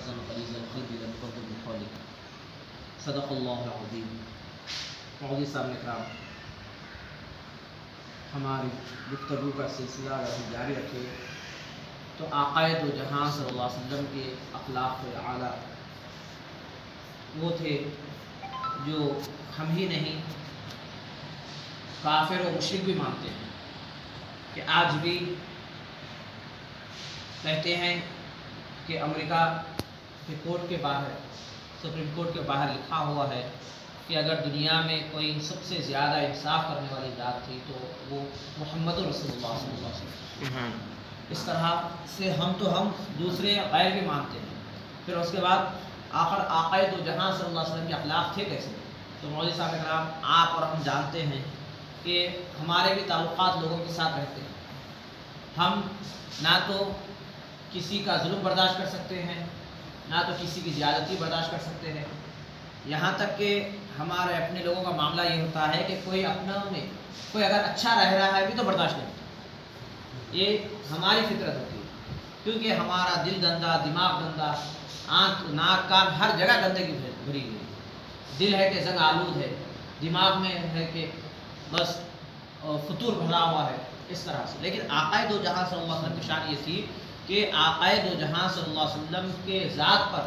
फज़्ज़न ग़लीज़ल क़ल्बि lump तग़दर बिक़ौलिक सदक़ल्लाहुल अज़ीम। मौलवी साहब ने कहा हमारी गुफ्तगू का सिलसिला अगर हम जारी रखें तो आक़ाए दो जहां सल्लल्लाहु अलैहि वसल्लम के अखलाक़ आला वो थे जो हम ही नहीं काफिर और मुशरिक भी मानते हैं कि आज भी कहते हैं कि अमेरिका के कोर्ट के बाहर, सुप्रीम कोर्ट के बाहर लिखा हुआ है कि अगर दुनिया में कोई सबसे ज़्यादा इंसाफ करने वाली ज़ात थी तो वो मोहम्मद रसूलुल्लाह सल्लल्लाहु अलैहि वसल्लम। इस तरह से हम दूसरे गैर भी मानते हैं। फिर उसके बाद आखिर आक़ाए दो जहां सल्लल्लाहु अलैहि वसल्लम के अखलाक़ थे कैसे? तो मौलवी साहब कराम, आप और हम जानते हैं कि हमारे भी ताल्लुक़ात लोगों के साथ रहते हैं। हम ना तो किसी का जुल्म बर्दाश्त कर सकते हैं, ना तो किसी की ज़्यादती बर्दाश्त कर सकते हैं। यहाँ तक कि हमारे अपने लोगों का मामला ये होता है कि कोई अपनों में कोई अगर अच्छा रह रहा है भी तो बर्दाश्त नहीं होता। ये हमारी फितरत होती है, क्योंकि हमारा दिल गंदा, दिमाग गंदा, आँख नाक कान हर जगह गंदगी भरी हुई है। दिल है कि जंग आलूद है, दिमाग में है कि बस फतूर भरा हुआ है, इस तरह से। लेकिन आक़ाए दो जहां सल्लल्लाहु अलैहि वसल्लम की शान ये थी कि आक़ाए दो जहां सल्लल्लाहु अलैहि वसल्लम के ज़ात पर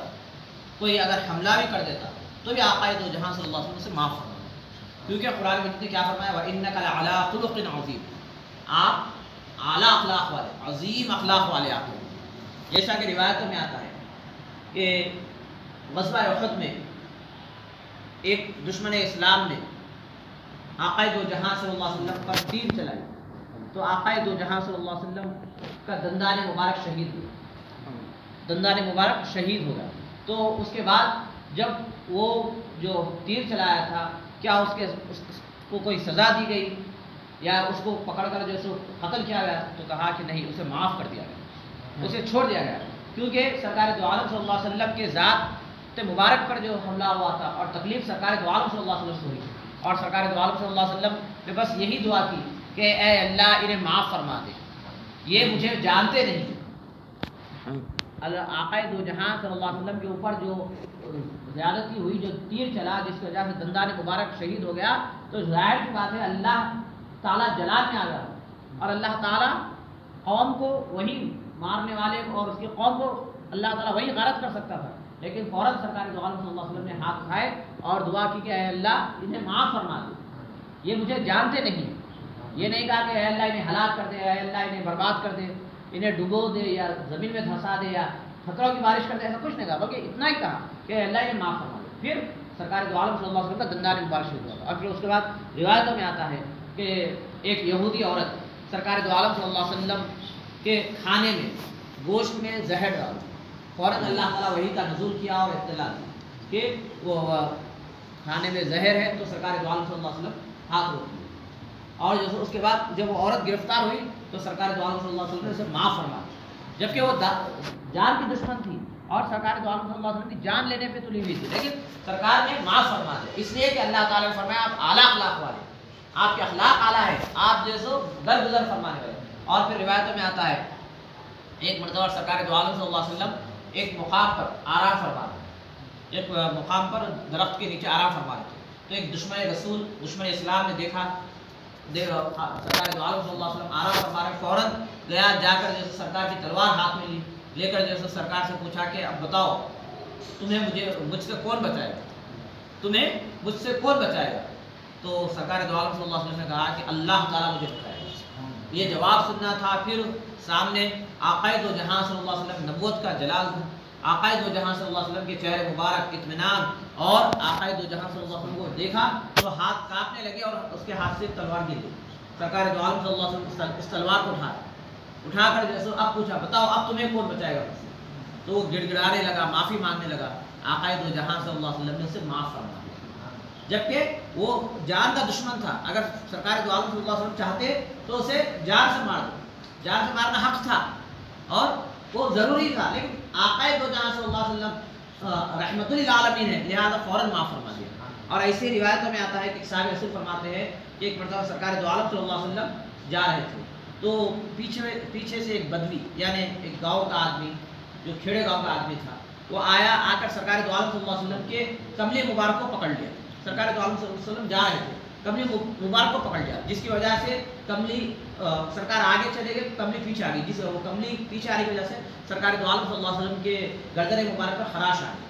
कोई अगर हमला भी कर देता तो भी आक़ाए दो जहां सल्लल्लाहु अलैहि वसल्लम से माफ़ फरमाया। क्योंकि कुरान मजीद ने क्या फरमाया, व इन्नका लअला खुलुक़िन अज़ीम, आप आला अखलाक़ वाले, अज़ीम अखलाक़ वाले आप हैं। जैसा कि रिवायतों में आता है कि ग़ज़वा उहद में एक दुश्मन इस्लाम ने आक़ाए दो जहां सल्लल्लाहु अलैहि वसल्लम पर तीर चलाई तो आक़ाए दो जहां सल्लल्लाहु अलैहि वसल्लम का दंदान मुबारक शहीद हुआ, दंदान मुबारक शहीद हो गया। तो उसके बाद जब वो जो तीर चलाया था, क्या उसको कोई सज़ा दी गई या उसको पकड़कर जो सो कत्ल किया गया? तो कहा कि नहीं, उसे माफ़ कर दिया गया, उसे छोड़ दिया गया। क्योंकि सरकार दो आलम सल्लल्लाहु अलैहि वसल्लम के ज़ात मुबारक पर जो हमला हुआ था और तकलीफ़ सरकार दो आलम सल्लल्लाहु अलैहि वसल्लम से हुई, और सरकार दो आलम सल्लल्लाहु अलैहि वसल्लम ने बस यही दुआ की कि ए अल्लाह इन्हें माफ़ फरमा दे, ये मुझे जानते नहीं। आक़ाए दो जहां सल्लल्लाहु अलैहि वसल्लम के ऊपर जो ज़्यादती हुई, जो तीर चला, जिसकी वजह से दंदान मुबारक शहीद हो गया, तो ज़ाहिर की बात है अल्लाह ताला जलाल में आ गया और अल्लाह ताला कौम को वही मारने वाले और उसकी कौम को अल्लाह ताला वही गरत कर सकता था। लेकिन फ़ौरन सरकार दो आलम सल्लल्लाहु अलैहि वसल्लम ने हाथ उठाए और दुआ की कि अल्लाह इन्हें माफ़ फरमा दे, ये मुझे जानते नहीं। ये नहीं कहा कि अल्लाह इन्हें हलाक कर दे, अल्लाह इन्हें बर्बाद कर दे, इन्हें डुबो दे या ज़मीन में धंसा दे या खतरों की बारिश कर दे, ऐसा कुछ नहीं कहा, बल्कि इतना ही कहा कि अल्लाह इन्हें माफ़ फरमा दे। फिर सरकार दो आलम सल्लल्लाहु अलैहि वसल्लम का दंदान मुबारक शुरू हुआ। और फिर उसके बाद रिवायतों में आता है कि एक यहूदी औरत सरकार दो आलम सल्लल्लाहु अलैहि वसल्लम के खाने में गोश्त में जहर डाला, फ़ौरन अल्लाह ताला वही का नज़ूल किया और इत्तला दी कि वो खाने में जहर है, तो सरकार दो आलम सल्लल्लाहु अलैहि वसल्लम हाथ रोक दिए। और जो उसके बाद जब वो औरत गिरफ्तार हुई तो सरकार दो आलम सल्लल्लाहु अलैहि वसल्लम ने उसे माफ़ फरमा, जबकि वो जान की दुश्मन थी और सरकार दो आलम सल्लल्लाहु अलैहि वसल्लम की जान लेने पे तुली हुई थी, लेकिन सरकार ने माफ़ फरमा दिया, इसलिए कि अल्लाह ताला ने फरमाया आप आला अखलाक़ वाले, आपके अखलाक आला है, आप जैसो दरगुजर फरमाने वाले। और फिर रिवायतों में आता है एक मरतबा सरकार दो आलम सल्लल्लाहु अलैहि वसल्लम एक मुकाम पर आराम फरमा रहे, एक मुकाम पर दरख्त के नीचे आराम फरमा रहे थे, तो एक दुश्मन रसूल, दुश्मन इस्लाम ने देखा सरकार दो आलम सल्लल्लाहु अलैहि वसल्लम आराम फरमा रहे, फ़ौरन गया, जाकर जैसे सरकार की तलवार हाथ में ली, लेकर जैसे सरकार से पूछा कि अब बताओ तुम्हें मुझसे कौन बचाएगा, तुम्हें मुझसे कौन बचाएगा? तो सरकार दो आलम सल्लल्लाहु अलैहि वसल्लम ने कहा कि अल्लाह ताला मुझे बचाएगा। ये जवाब सुनना था। फिर सामने आक़ाए दो जहां सल्लल्लाहु अलैहि वसल्लम नबूवत का जलाल था, आक़ाए दो जहां सल्लल्लाहु अलैहि वसल्लम के चेहरे मुबारक इत्मीनान, और आक़ाए दो जहां सल्लल्लाहु अलैहि वसल्लम को देखा तो हाथ कांपने लगे और उसके हाथ से तलवार गिर गई। सरकार दो आलम सल्लल्लाहु अलैहि वसल्लम इस तलवार को उठाकर जैसे अब पूछा बताओ अब तुम्हें कौन बचाएगा? तो वो गिड़गिड़ाने लगा, माफ़ी मांगने लगा। आक़ाए दो जहां सल्लल्लाहु अलैहि वसल्लम ने उसे माफ़ फरमा दिया, जबकि वो जान का दुश्मन था। अगर सरकार दो आलम सल्लल्लाहु अलैहि वसल्लम चाहते तो उसे जान से मार दो, जान से मारना हक था और वो ज़रूरी था, लेकिन आक़ाए दो जहां सल्लल्लाहु अलैहि वसल्लम रहमतुल लिल आलमीन है, लिहाजा फ़ौरन माफ़ फरमा दिया। और ऐसी रिवायतों में आता है कि साहब रसूल फरमाते हैं कि एक मरतबा सरकार दो आलम सल्लल्लाहु अलैहि वसल्लम जा रहे थे, तो पीछे से एक बदवी यानी एक गाँव का आदमी, जो खेड़े गाँव का आदमी था, وہ آیا، آ کر سرکار دو عالم صلی اللہ علیہ وسلم کے کملی مبارک کو پکڑ لیا. سرکار دو عالم صلی اللہ علیہ وسلم جا رہے تھے، کملی مبارک کو پکڑ لیا، جس کی وجہ سے کملی سرکار آگے چلے گئے، کملی پیچھے آ گئی. جس وہ کملی پیچھے آنے کی وجہ سے سرکار دو عالم صلی اللہ علیہ وسلم کے گردن مبارک پر خراش آ گئی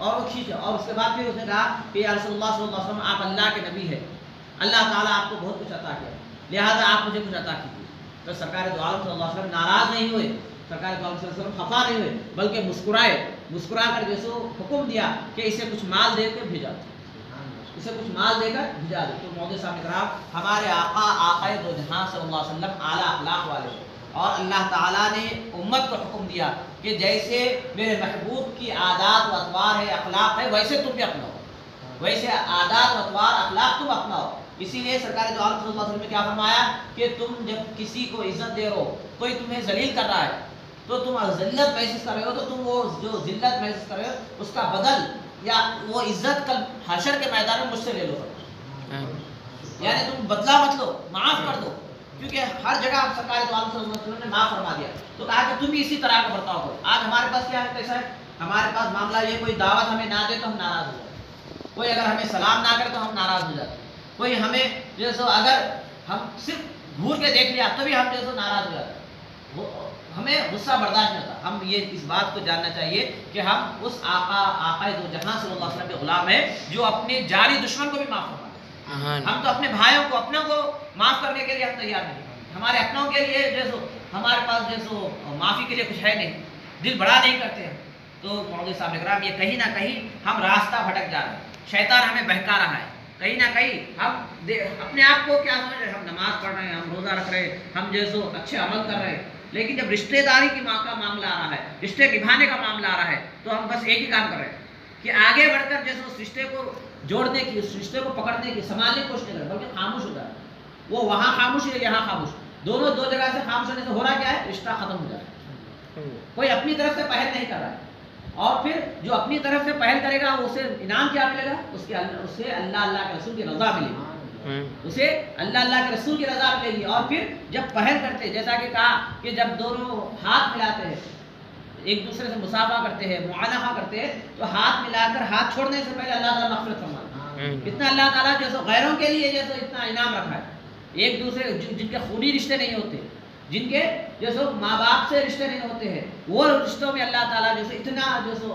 اور وہ کھینچا. اور اس کے بعد پھر اس نے کہا کہ یا رسول اللہ صلی اللہ علیہ وسلم آپ اللہ کے نبی ہے، اللہ تعالیٰ آپ کو بہت کچھ عطا کیا، لہٰذا آپ مجھے کچھ عطا کیجیے. تو سرکار دو عالم صلی اللہ علیہ وسلم ناراض نہیں ہوئے، سرکار دو عالم صلی اللہ علیہ وسلم خفا نہیں ہوئے، بلکہ مسکرا کر جیسے حکم دیا کہ اسے کچھ مال دے کے بھیجا دو، اسے کچھ مال دے کر بھیجا دو. تو موجود صاحب کرام، ہمارے آقا دو جہاں صلی اللہ علیہ وسلم اعلیٰ اخلاق والے ہیں، اور اللہ تعالیٰ نے امت کو حکم دیا کہ جیسے میرے محبوب کی عادات و اطوار ہے، اخلاق ہے، ویسے تم بھی اپناؤ، ویسے عادات و اطوار اخلاق تم اپناؤ. اسی لیے سرکار دو عالم صلی اللہ علیہ وسلم نے کیا فرمایا کہ تم جب کسی کو عزت دے رہے ہو، کوئی تمہیں ذلیل کر رہا ہے تو تم ذلت محسوس کر رہے ہو، تو تم وہ جو ذلت محسوس کر رہے ہو اس کا بدل یا وہ عزت کل حشر کے میدان میں مجھ سے لے لو. یعنی تم بدلہ مت لو، معاف کر دو، کیونکہ ہر جگہ سرکار دو عالم صلی اللہ علیہ وسلم نے معاف فرما دیا. تو کہا کہ تم بھی اسی طرح کا برتاؤ کرو. آج ہمارے پاس کیا ہے، کیسا ہے ہمارے پاس معاملہ، یہ کوئی دعوت ہمیں نہ دے تو ہم ناراض ہو جاتے، کوئی اگر ہمیں سلام نہ کرے تو ہم ناراض ہو جاتے، کوئی ہمیں جیسے اگر ہم صرف گھور کے دیکھ لیا تو بھی ہم جیسے ناراض ہو جاتے، ہمیں غصہ برداشت نہیں ہوتا. ہم یہ اس بات کو جاننا چاہیے کہ ہم اس آقا دو جہاں صلی اللہ علیہ وسلم کے غلام ہیں جو اپنے جاری دشمن کو بھی معاف فرماتے ہیں. ہم تو اپنے بھائیوں کو، اپنوں کو معاف کرنے کے لیے ہم تیار نہیں، ہمارے اپنوں کے لیے جیسے ہمارے پاس جیسے معافی کے لیے کچھ ہے نہیں، دل بڑا نہیں کرتے ہیں. تو مولوی صاحب اکرام، یہ کہیں نہ کہیں ہم راستہ بھٹک جا رہے ہیں، شیطان ہمیں بہکا رہا ہے. کہیں نہ کہیں ہم اپنے آپ کو کیا سمجھ رہے ہیں، ہم نماز پڑھ رہے ہیں، ہم روزہ رکھ رہے ہیں، ہم جیسے اچھے عمل کر رہے ہیں، لیکن جب رشتہ داری کی ماں کا معاملہ آ رہا ہے، رشتے نبھانے کا معاملہ آ رہا ہے، تو ہم بس ایک ہی کام کر رہے ہیں کہ آگے بڑھ کر جیسے اس رشتے کو جوڑنے کی، اس رشتے کو پکڑنے کی، سنبھالنے کی کوشش نہیں کر رہے، بلکہ خاموش ہو جا رہا ہے. وہ وہاں خاموش ہے، یہاں خاموش، دونوں دو جگہ سے خاموش ہونے سے ہو رہا کیا ہے، رشتہ ختم ہو جا رہا ہے. کوئی اپنی طرف سے پہل نہیں کر رہا ہے، اور پھر جو اپنی طرف سے پہل کرے گا اسے انعام کیا ملے گا، اسے اللہ کے رسول کی رضا ملے گی، اسے اللہ کے رسول کی رضا ملے گی. اور پھر جب پہل کرتے، جیسا کہ کہا کہ جب دونوں ہاتھ ملاتے ہیں، ایک دوسرے سے مصافحہ کرتے ہیں، معانقہ کرتے ہیں، تو ہاتھ ملا کر ہاتھ چھوڑنے سے پہلے اللہ تعالیٰ مغفرت فرماتا ہے. اتنا اللہ تعالیٰ جیسے غیروں کے لیے جیسے اتنا انعام رکھا ہے، ایک دوسرے جن کے خونی رشتے نہیں ہوتے، جن کے جیسے ماں باپ سے رشتے نہیں ہوتے ہیں، وہ رشتوں میں اللہ تعالیٰ جیسے اتنا جیسے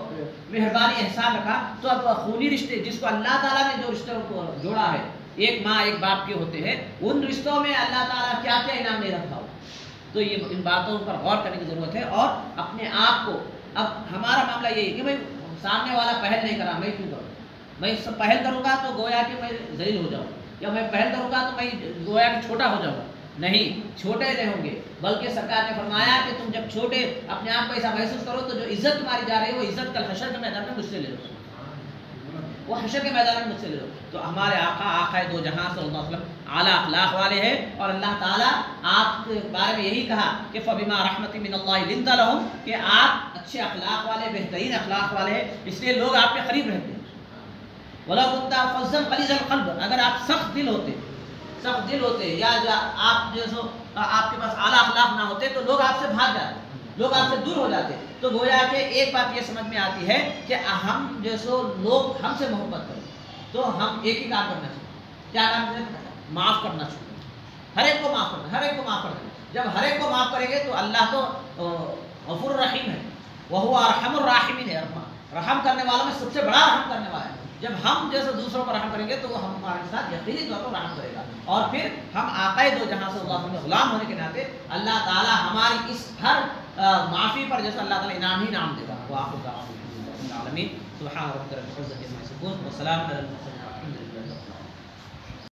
مہربانی احسان رکھا. تو اب خونی رشتے جس کو اللہ تعالیٰ نے جو رشتوں کو جوڑا ہے، ایک ماں ایک باپ کے ہوتے ہیں، ان رشتوں میں اللہ تعالیٰ کیا کیا انعام نہیں رکھا ہو. تو یہ ان باتوں پر غور کرنے کی ضرورت ہے، اور اپنے آپ کو، اب ہمارا معاملہ یہ ہے کہ بھائی سامنے والا پہل نہیں کرا، میں کیوں کروں؟ میں پہل کروں گا تو گویا کہ میں ذلیل ہو جاؤں، یا میں پہل کروں گا تو میں گویا کہ چھوٹا ہو جاؤں گا. نہیں، چھوٹے نہیں ہوں گے، بلکہ سرکار نے فرمایا کہ تم جب چھوٹے اپنے آپ کو ایسا محسوس کرو تو جو عزت تمہاری جا رہی ہے وہ عزت کل حشر کے میدان میں مجھ سے لے لو، وہ حشر کے میدان میں مجھ سے لے لو. تو ہمارے آقا دو جہاں صلی اللہ علیہ وسلم اعلیٰ اخلاق والے ہیں، اور اللہ تعالیٰ آپ کے بارے میں یہی کہا کہ فَبِمَا رَحْمَةٍ مِّنَ اللَّهِ لِنْتَ لَهُمْ، کہ آپ اچھے اخلاق والے، بہترین اخلاق والے ہیں، اس لیے لوگ آپ کے قریب رہتے ہیں. وَلَوْ كُنْتَ فَظًّا غَلِيظَ الْقَلْبِ، اگر آپ سخت دل ہوتے یا آپ جیسے آپ کے پاس اعلیٰ اخلاق نہ ہوتے تو لوگ آپ سے بھاگ جاتے، لوگ آپ سے دور ہو جاتے. تو گویا کہ ایک بات یہ سمجھ میں آتی ہے کہ ہم جیسے لوگ ہم سے محبت کریں تو ہم ایک ہی کام کرنا چاہیے. کیا کام کرنا چاہیے؟ معاف کرنا چاہیے، ہر ایک کو معاف کرنا، ہر ایک کو معاف کر دیں. جب ہر ایک کو معاف کریں گے تو اللہ تو غفور الرحیم ہے، وہو ارحم الراحمین ہے، رحم کرنے والوں میں سب سے بڑا رحم کرنے والا ہے. جب ہم جیسے دوسروں پر رحم کریں گے تو وہ ہمارے ساتھ یقینی طور پر رحم کرے گا. اور پھر ہم آقا دو جہاں صلی اللہ علیہ وسلم غلام ہونے کے ناطے اللہ تعالیٰ ہماری اس ہر معافی پر جیسے اللہ تعالیٰ انعام ہی انعام دے گا. وآخر دعوانا الحمد للہ رب العالمین. سبحان ربک رب العزۃ عما یصفون وسلام علی المرسلین والحمد للہ.